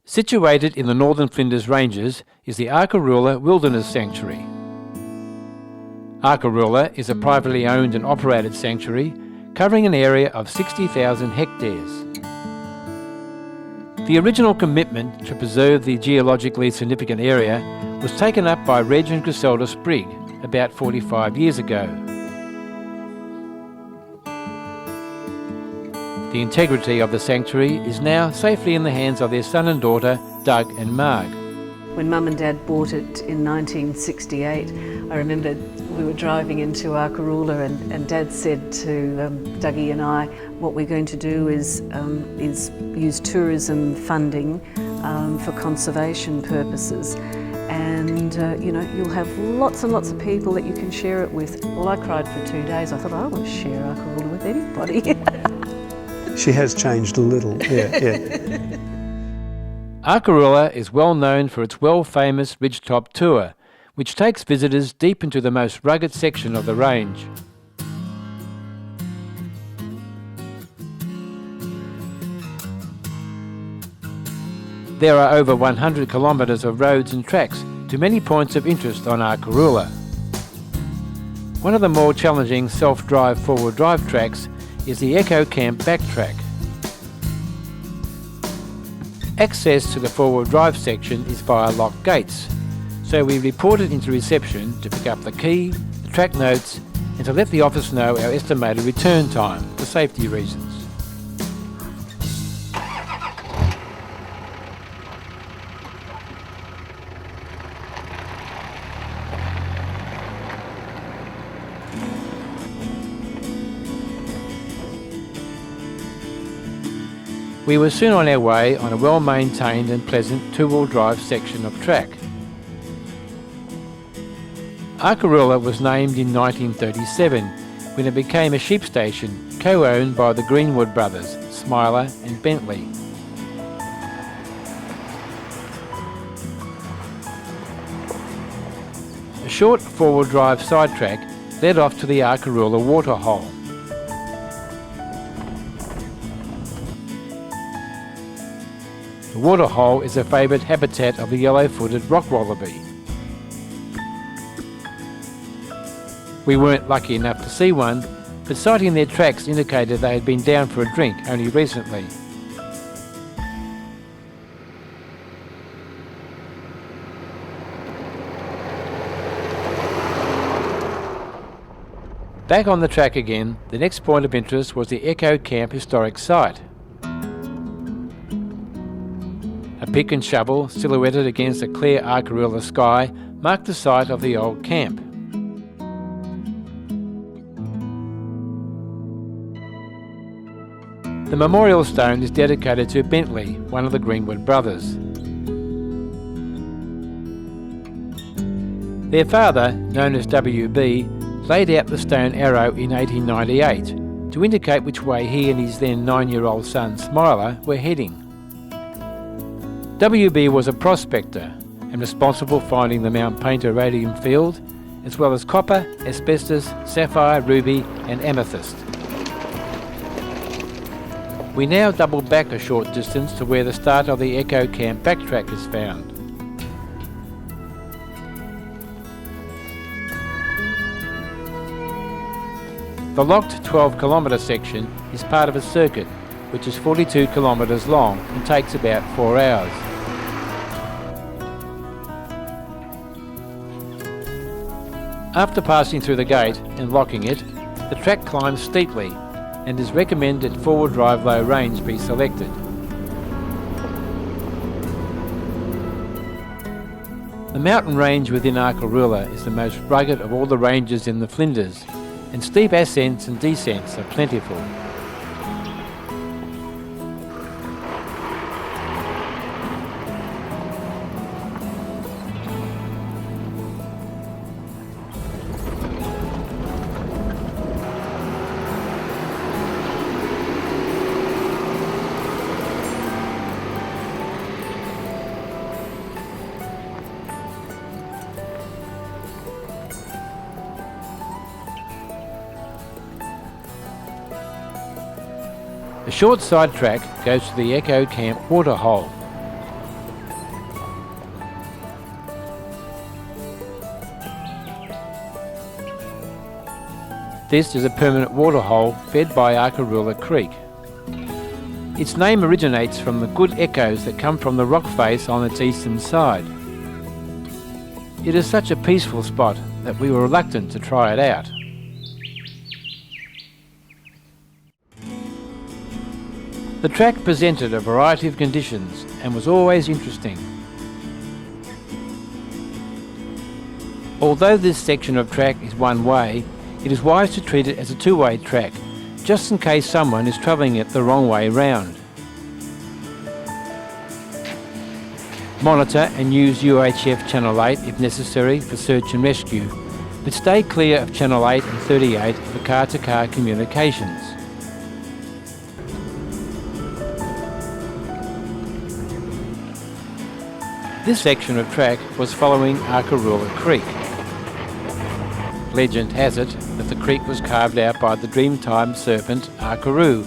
Situated in the northern Flinders Ranges is the Arkaroola Wilderness Sanctuary. Arkaroola is a privately owned and operated sanctuary covering an area of 60,000 hectares. The original commitment to preserve the geologically significant area was taken up by Reg and Griselda Sprigg about 45 years ago. The integrity of the sanctuary is now safely in the hands of their son and daughter, Doug and Marg. When Mum and Dad bought it in 1968, I remember we were driving into Arkaroola and Dad said to Dougie and I, what we're going to do is use tourism funding for conservation purposes. And you'll have lots and lots of people that you can share it with. Well, I cried for 2 days. I thought, I don't want to share Arkaroola with anybody. She has changed a little, yeah. Arkaroola is well known for its world-famous Ridgetop Tour, which takes visitors deep into the most rugged section of the range. There are over 100 kilometres of roads and tracks to many points of interest on Arkaroola. One of the more challenging self-drive forward drive tracks is the Echo Camp Backtrack. Access to the forward drive section is via locked gates, so we reported into reception to pick up the key, the track notes, and to let the office know our estimated return time for safety reasons. We were soon on our way on a well-maintained and pleasant two-wheel drive section of track. Arkaroola was named in 1937 when it became a sheep station co-owned by the Greenwood brothers, Smiler and Bentley. A short four-wheel drive sidetrack led off to the Arkaroola Waterhole. The Waterhole is a favourite habitat of the yellow-footed rock wallaby. We weren't lucky enough to see one, but sighting their tracks indicated they had been down for a drink only recently. Back on the track again, the next point of interest was the Echo Camp historic site. A pick and shovel silhouetted against a clear Arkaroola sky marked the site of the old camp. The memorial stone is dedicated to Bentley, one of the Greenwood brothers. Their father, known as WB, laid out the stone arrow in 1898 to indicate which way he and his then 9-year-old son Smiler were heading. WB was a prospector and responsible for finding the Mount Painter radium field, as well as copper, asbestos, sapphire, ruby and amethyst. We now double back a short distance to where the start of the Echo Camp Backtrack is found. The locked 12-kilometre section is part of a circuit which is 42 kilometres long and takes about 4 hours. After passing through the gate and locking it, the track climbs steeply and is recommended forward drive low range be selected. The mountain range within Arkaroola is the most rugged of all the ranges in the Flinders, and steep ascents and descents are plentiful. A short side track goes to the Echo Camp Waterhole. This is a permanent waterhole fed by Arkaroola Creek. Its name originates from the good echoes that come from the rock face on its eastern side. It is such a peaceful spot that we were reluctant to try it out. The track presented a variety of conditions and was always interesting. Although this section of track is one way, it is wise to treat it as a two-way track, just in case someone is travelling it the wrong way round. Monitor and use UHF Channel 8 if necessary for search and rescue, but stay clear of Channel 8 and 38 for car-to-car communications. This section of track was following Arkaroola Creek. Legend has it that the creek was carved out by the Dreamtime serpent Arkaroo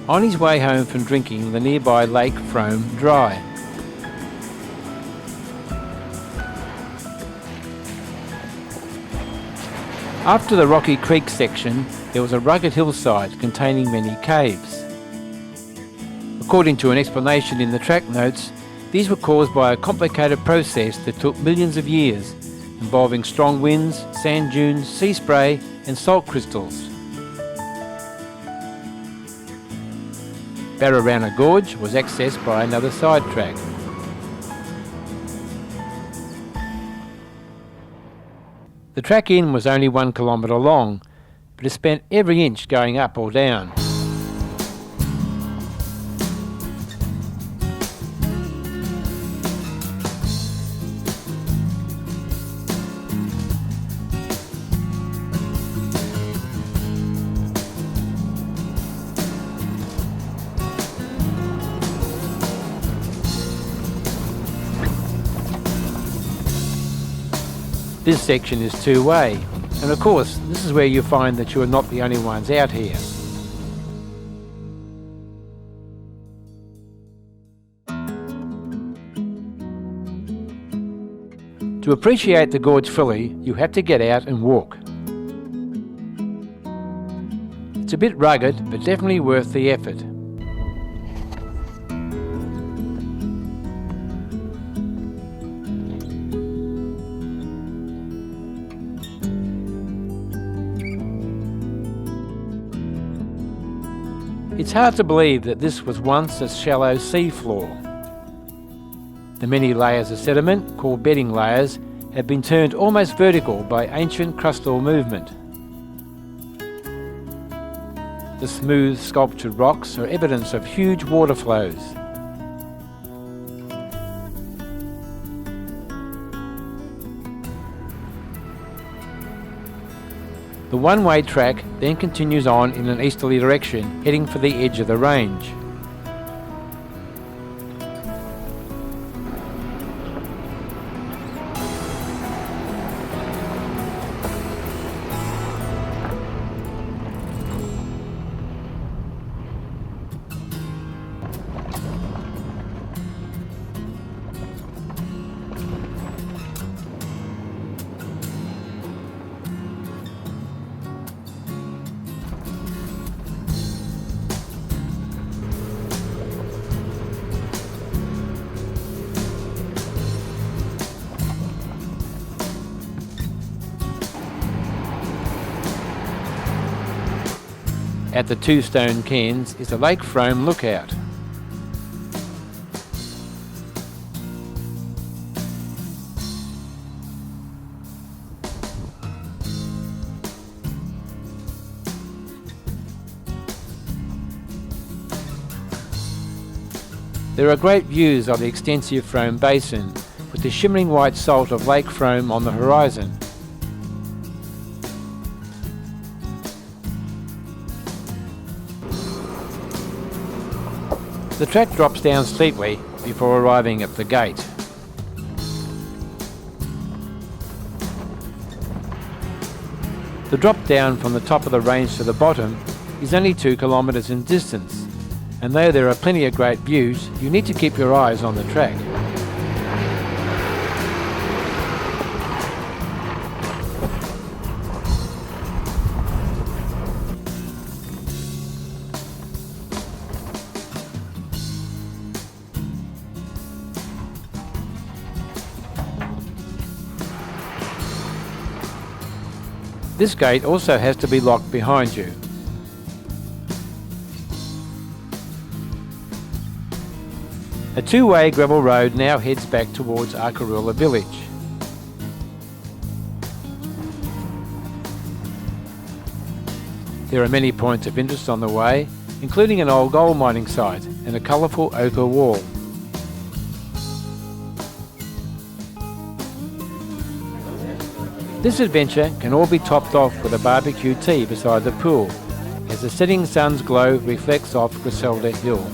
on his way home from drinking the nearby Lake Frome dry. After the rocky creek section, there was a rugged hillside containing many caves. According to an explanation in the track notes, these were caused by a complicated process that took millions of years, involving strong winds, sand dunes, sea spray and salt crystals. Bararranna Gorge was accessed by another side track. The track in was only 1 kilometre long, but it spent every inch going up or down. This section is two-way, and of course, this is where you find that you are not the only ones out here. To appreciate the gorge fully, you have to get out and walk. It's a bit rugged, but definitely worth the effort. It's hard to believe that this was once a shallow sea floor. The many layers of sediment, called bedding layers, have been turned almost vertical by ancient crustal movement. The smooth sculptured rocks are evidence of huge water flows. The one-way track then continues on in an easterly direction, heading for the edge of the range. At the two stone cairns is the Lake Frome lookout. There are great views of the extensive Frome Basin, with the shimmering white salt of Lake Frome on the horizon. The track drops down steeply before arriving at the gate. The drop down from the top of the range to the bottom is only 2 kilometres in distance, and though there are plenty of great views, you need to keep your eyes on the track. This gate also has to be locked behind you. A two-way gravel road now heads back towards Arkaroola village. There are many points of interest on the way, including an old gold mining site and a colourful ochre wall. This adventure can all be topped off with a barbecue tea beside the pool, as the setting sun's glow reflects off Griselda Hill.